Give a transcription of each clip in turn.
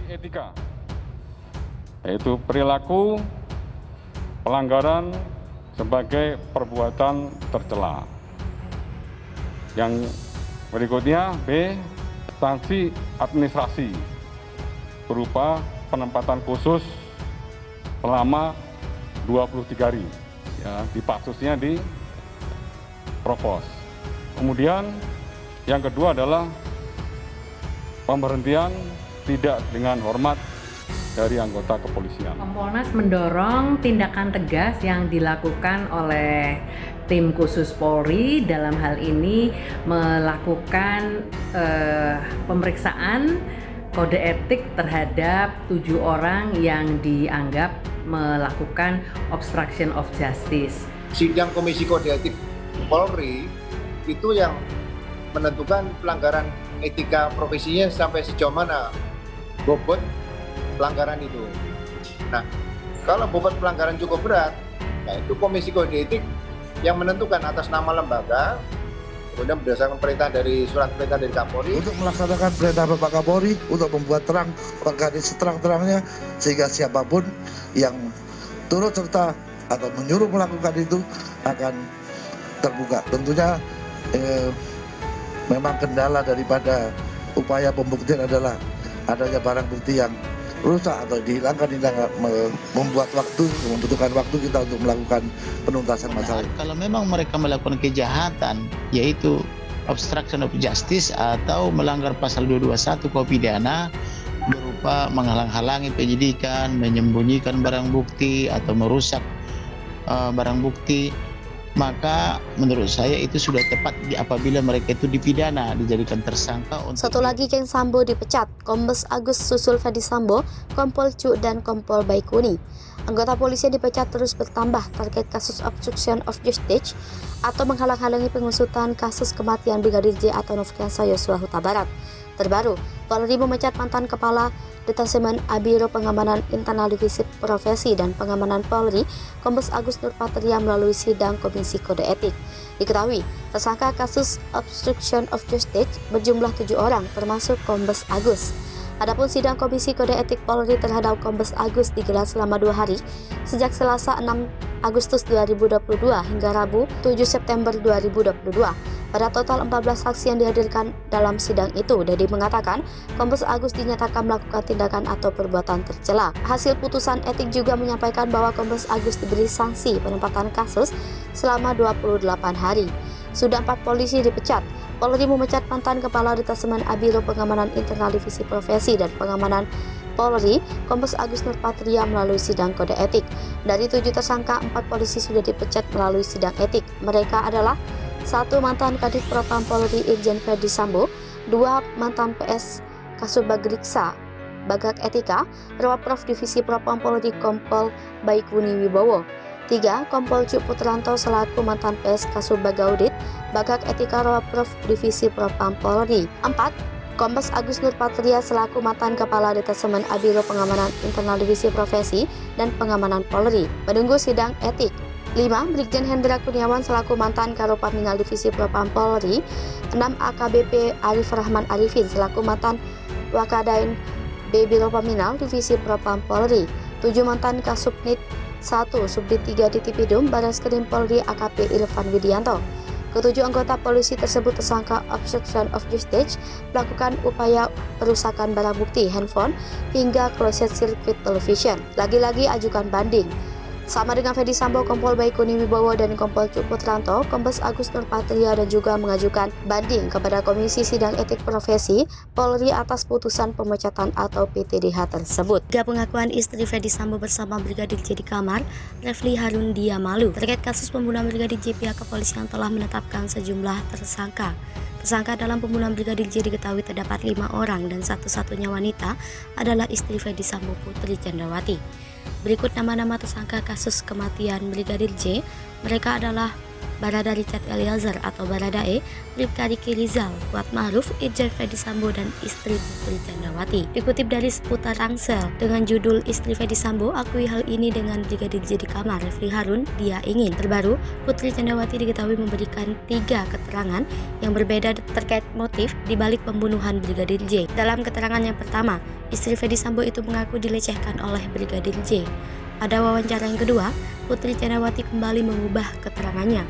etika, yaitu perilaku pelanggaran sebagai perbuatan tercela. Yang berikutnya B, sanksi administrasi berupa penempatan khusus selama 23 hari, ya, di Paksusnya di Provos. Kemudian yang kedua adalah pemberhentian tidak dengan hormat dari anggota kepolisian. Kompolnas mendorong tindakan tegas yang dilakukan oleh tim khusus Polri dalam hal ini melakukan pemeriksaan kode etik terhadap 7 orang yang dianggap melakukan obstruction of justice. Sidang Komisi Kode Etik Polri itu yang menentukan pelanggaran etika profesinya sampai sejauh mana bobot pelanggaran itu. Nah, kalau bobot pelanggaran cukup berat, nah itu Komisi Kode Etik yang menentukan atas nama lembaga, kemudian berdasarkan perintah dari surat perintah dari Kapolri untuk melaksanakan perintah Bapak Kapolri untuk membuat terang organisasi seterang-terangnya sehingga siapapun yang turut serta atau menyuruh melakukan itu akan terbuka. Tentunya memang kendala daripada upaya pembuktian adalah adanya barang bukti yang rusak atau dihilangkan hingga membuat waktu, membutuhkan waktu kita untuk melakukan penuntasan masalah. Kalau memang mereka melakukan kejahatan, yaitu obstruction of justice atau melanggar pasal 221 KUH pidana berupa menghalang-halangi penyidikan, menyembunyikan barang bukti atau merusak barang bukti, maka menurut saya itu sudah tepat apabila mereka itu dipidana, dijadikan tersangka. Satu lagi geng Sambo dipecat, Kombes Agus susul Ferdi Sambo, Kompol Cu dan Kompol Baikuni. Anggota polisi yang dipecat terus bertambah terkait kasus obstruction of justice atau menghalang-halangi pengusutan kasus kematian Brigadir J atau Nofriansah Yosua Huta Barat. Terbaru, Polri memecat mantan Kepala Detasemen Biro Pengamanan Internal Divisi Profesi dan Pengamanan Polri, Kombes Agus Nurpatria melalui sidang Komisi Kode Etik. Diketahui, tersangka kasus obstruction of justice berjumlah 7 orang, termasuk Kombes Agus. Adapun sidang Komisi Kode Etik Polri terhadap Kombes Agus digelar selama 2 hari, sejak Selasa 6 Agustus 2022 hingga Rabu 7 September 2022. Pada total 14 saksi yang dihadirkan dalam sidang itu, Dedi mengatakan Kombes Agus dinyatakan melakukan tindakan atau perbuatan tercela. Hasil putusan etik juga menyampaikan bahwa Kombes Agus diberi sanksi penempatan kasus selama 28 hari. Sudah 4 polisi dipecat. Polri memecat mantan Kepala Detasemen Biro Pengamanan Internal Divisi Profesi dan Pengamanan Polri, Kombes Agus Nurpatria melalui sidang kode etik. Dari 7 tersangka, 4 polisi sudah dipecat melalui sidang etik. Mereka adalah 1 mantan Kadif Propam Polri Irjen Ferdi Sambo, 2 mantan PS Kasubagriksa Bagak Etika, Prof Divisi Propam Polri Kompol Baikuni Wibowo, 3. Kompol Cu Putranto selaku mantan PS Kasubagaudit Bagak Etika Prof Divisi Propam Polri, 4. Kombes Agus Nurpatria selaku mantan Kepala Detasemen Biro Pengamanan Internal Divisi Profesi dan Pengamanan Polri menunggu sidang etik. 5. Brigjen Hendra Kurniawan selaku mantan Karopaminal Divisi Propam Polri. 6. AKBP Arif Rahman Arifin selaku mantan Wakadain B Biro Paminal Divisi Propam Polri. 7. Mantan Kasubnit 1 Subdit 3 Ditipidum Bareskrim Polri AKP Irfan Widianto. Ketujuh anggota polisi tersebut tersangka obstruction of justice melakukan upaya perusakan barang bukti, handphone, hingga closed circuit television. Lagi-lagi ajukan banding. Sama dengan Ferdi Sambo, Kompol Baikuni Wibowo, dan Kompol Cu Putranto, Kombes Agus Nurpatria dan juga mengajukan banding kepada Komisi Sidang Etik Profesi Polri atas putusan pemecatan atau PTDH tersebut. Pengakuan istri Ferdi Sambo bersama Brigadir J di kamar, Refli Harun Diamalu, terkait kasus pembunuhan Brigadir J, pihak kepolisian telah menetapkan sejumlah tersangka. Tersangka dalam pembunuhan Brigadir J diketahui terdapat 5 orang dan satu-satunya wanita adalah istri Ferdi Sambo, Putri Chandrawati. Berikut nama-nama tersangka kasus kematian Brigadir J. Mereka adalah Barada Richard Eliezer atau Baradae, Bribka Riki Rizal, Kuat Ma'ruf, Irjen Fedy Sambo dan istri Putri Candrawati. Dikutip dari seputar Rangsel dengan judul Istri Fedy Sambo akui hal ini dengan Brigadir J di kamar, Refli Harun dia ingin. Terbaru, Putri Candrawati diketahui memberikan 3 keterangan yang berbeda terkait motif di balik pembunuhan Brigadir J. Dalam keterangan yang pertama, istri Fedy Sambo itu mengaku dilecehkan oleh Brigadir J. Pada wawancara yang kedua, Putri Candrawati kembali mengubah keterangannya.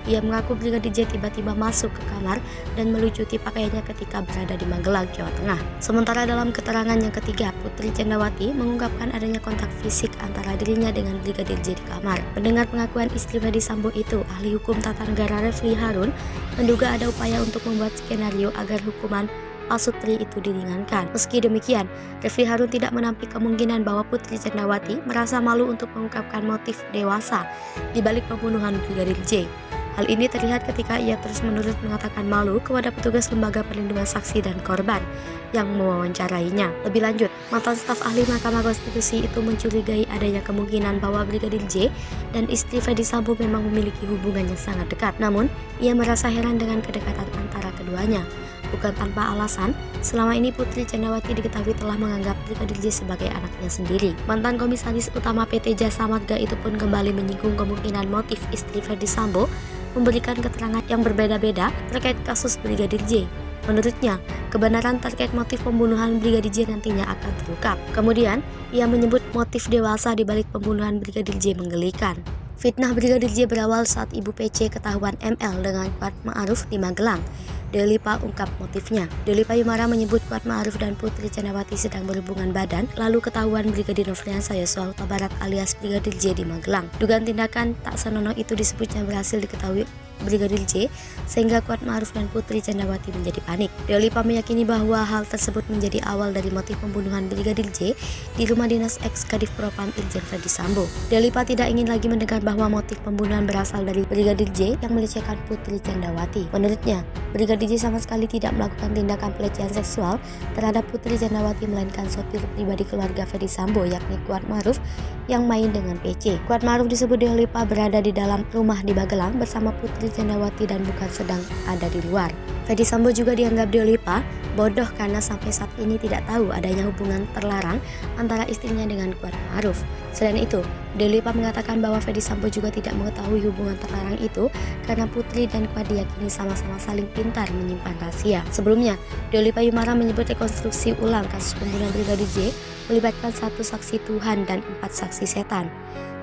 Ia mengaku Brigadir J tiba-tiba masuk ke kamar dan melucuti pakaiannya ketika berada di Magelang, Jawa Tengah. Sementara dalam keterangan yang ketiga, Putri Candrawati mengungkapkan adanya kontak fisik antara dirinya dengan Brigadir J di kamar. Mendengar pengakuan istri Fedy Sambo itu, ahli hukum tata negara Refli Harun menduga ada upaya untuk membuat skenario agar hukuman Pasutri itu diringankan. Meski demikian, Refli Harun tidak menampik kemungkinan bahwa Putri Candrawati merasa malu untuk mengungkapkan motif dewasa di balik pembunuhan Brigadir J. Hal ini terlihat ketika ia terus-menerus mengatakan malu kepada petugas Lembaga Perlindungan Saksi dan Korban yang mewawancarainya. Lebih lanjut, mantan staf ahli Mahkamah Konstitusi itu mencurigai adanya kemungkinan bahwa Brigadir J dan istri Fedy Sambo memang memiliki hubungan yang sangat dekat. Namun, ia merasa heran dengan kedekatan antara keduanya. Bukan tanpa alasan, selama ini Putri Candrawati diketahui telah menganggap Brigadir J sebagai anaknya sendiri. Mantan Komisaris Utama PT Jasa Marga itu pun kembali menyinggung kemungkinan motif istri Fedy Sambo memberikan keterangan yang berbeda-beda terkait kasus Brigadir J. Menurutnya, kebenaran terkait motif pembunuhan Brigadir J nantinya akan terungkap. Kemudian, ia menyebut motif dewasa di balik pembunuhan Brigadir J menggelikan. Fitnah Brigadir J berawal saat Ibu PC ketahuan ML dengan Kuat Ma'ruf di Magelang. Delipa ungkap motifnya. Delipa Yumara menyebut Kuat Ma'ruf dan Putri Candrawati sedang berhubungan badan, lalu ketahuan Brigadir Nofriansah Yosua Huta Barat alias Brigadir J di Magelang. Dugaan tindakan tak senonoh itu disebutnya berhasil diketahui Brigadir J, sehingga Kuat Ma'ruf dan Putri Candrawati menjadi panik. Delipa meyakini bahwa hal tersebut menjadi awal dari motif pembunuhan Brigadir J di rumah dinas ex-Kadif Propam Irjen Fedy Sambo. Delipa tidak ingin lagi mendengar bahwa motif pembunuhan berasal dari Brigadir J yang melecehkan Putri Candrawati. Menurutnya, Brigadir J sama sekali tidak melakukan tindakan pelecehan seksual terhadap Putri Candrawati, melainkan sopir pribadi keluarga Fedy Sambo yakni Kuat Ma'ruf yang main dengan PC. Kuat Ma'ruf disebut Delipa berada di dalam rumah di Magelang bersama Putri Candrawati dan bukan sedang ada di luar. Fedy Sambo juga dianggap Delipa bodoh karena sampai saat ini tidak tahu adanya hubungan terlarang antara istrinya dengan Kuat Ma'ruf. Selain itu, Delipa mengatakan bahwa Fedy Sambo juga tidak mengetahui hubungan terlarang itu karena Putri dan Kuat diyakini sama-sama saling pintar menyimpan rahasia. Sebelumnya, Delipa Yumara menyebut rekonstruksi ulang kasus pembunuhan Brigadir J melibatkan 1 saksi Tuhan dan 4 saksi setan.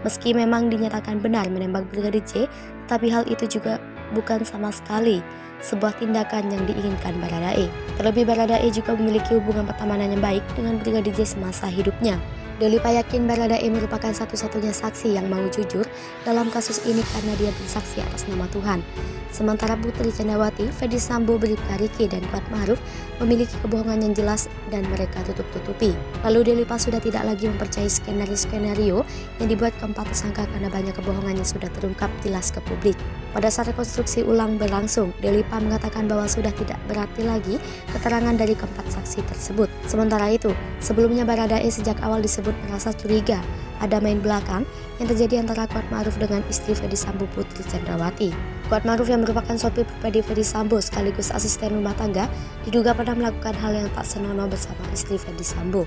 Meski memang dinyatakan benar menembak Brigadir J, tapi hal itu juga bukan sama sekali sebuah tindakan yang diinginkan Baradae. Terlebih Baradae juga memiliki hubungan pertemanan yang baik dengan Brigadir J semasa hidupnya. Delipa yakin Baradae merupakan satu-satunya saksi yang mau jujur dalam kasus ini karena dia bersaksi atas nama Tuhan. Sementara Putri Candrawati, Fedy Sambo, Bribka Riki, dan Kuat Ma'ruf memiliki kebohongan yang jelas dan mereka tutup-tutupi. Lalu Delipa sudah tidak lagi mempercayai skenario-skenario yang dibuat keempat tersangka karena banyak kebohongan yang sudah terungkap jelas ke publik. Pada saat rekonstruksi ulang berlangsung, Delipa mengatakan bahwa sudah tidak berarti lagi keterangan dari keempat saksi tersebut. Sementara itu, sebelumnya Baradae sejak awal disebut merasa curiga ada main belakang yang terjadi antara Kuat Ma'ruf dengan istri Fedy Sambo, Putri Candrawati. Kuat Ma'ruf yang merupakan sopir pribadi Fedy Sambo sekaligus asisten rumah tangga diduga pernah melakukan hal yang tak senonoh bersama istri Fedy Sambo.